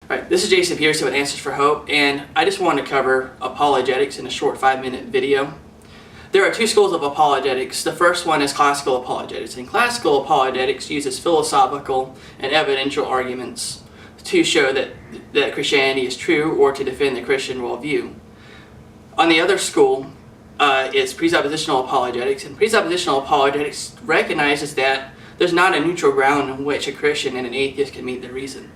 Alright, this is Jason Peterson with Answers for Hope, and I just want to cover apologetics in a short 5-minute video. There are two schools of apologetics. The first one is classical apologetics, and classical apologetics uses philosophical and evidential arguments to show that Christianity is true or to defend the Christian worldview. On the other school is presuppositional apologetics, and presuppositional apologetics recognizes that there's not a neutral ground on which a Christian and an atheist can meet their reason.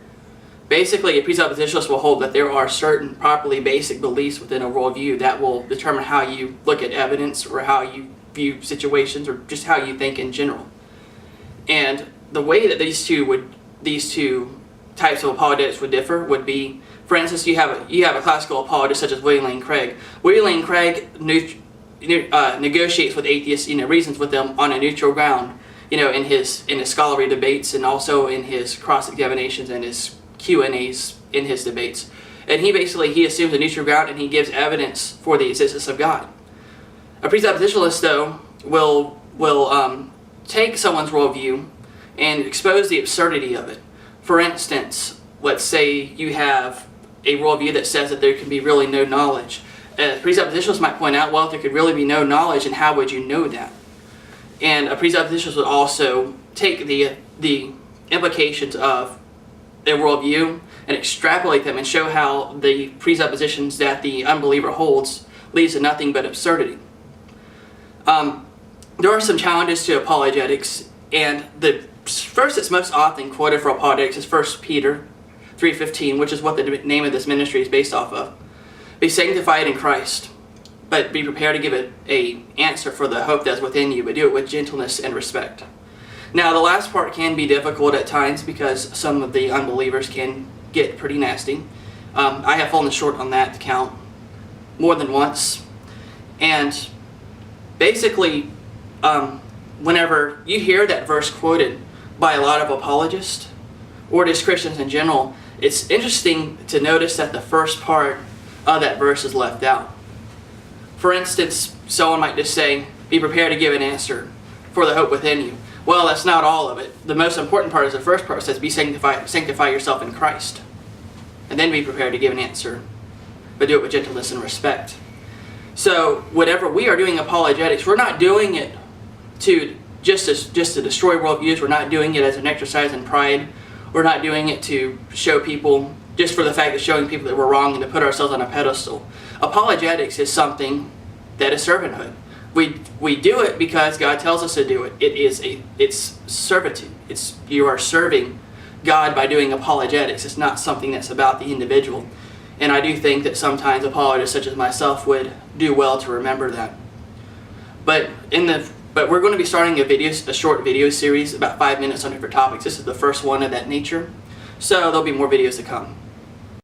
Basically, a presuppositionalist will hold that there are certain properly basic beliefs within a worldview that will determine how you look at evidence or how you view situations or just how you think in general. And the way that these two types of apologetics would differ would be, for instance, you have a classical apologist such as William Lane Craig. William Lane Craig negotiates with atheists, reasons with them on a neutral ground, in his scholarly debates and also in his cross-examinations and his Q&As in his debates. And he assumes a neutral ground and he gives evidence for the existence of God. A presuppositionalist, though, will take someone's worldview and expose the absurdity of it. For instance, let's say you have a worldview that says that there can be really no knowledge. Presuppositionalists might point out, well, if there could really be no knowledge, then how would you know that? And a presuppositionalist would also take the implications of their worldview and extrapolate them and show how the presuppositions that the unbeliever holds leads to nothing but absurdity. There are some challenges to apologetics, and the verse that's most often quoted for apologetics is 1 Peter 3:15, which is what the name of this ministry is based off of. Be sanctified in Christ, but be prepared to give an answer for the hope that's within you, but do it with gentleness and respect. Now, the last part can be difficult at times because some of the unbelievers can get pretty nasty. I have fallen short on that count more than once. And basically, whenever you hear that verse quoted by a lot of apologists, or just Christians in general, it's interesting to notice that the first part of that verse is left out. For instance, someone might just say, be prepared to give an answer for the hope within you. Well, that's not all of it. The most important part is the first part. It says, be sanctify yourself in Christ. And then be prepared to give an answer, but do it with gentleness and respect. So, whenever we are doing apologetics, we're not doing it to just to destroy worldviews. We're not doing it as an exercise in pride. We're not doing it to show people, just for the fact of showing people that we're wrong and to put ourselves on a pedestal. Apologetics is something that is servanthood. We do it because God tells us to do it. It's servitude. You are serving God by doing apologetics. It's not something that's about the individual. And I do think that sometimes apologists such as myself would do well to remember that. But we're going to be starting a short video series, about 5 minutes on different topics. This is the first one of that nature. So there'll be more videos to come.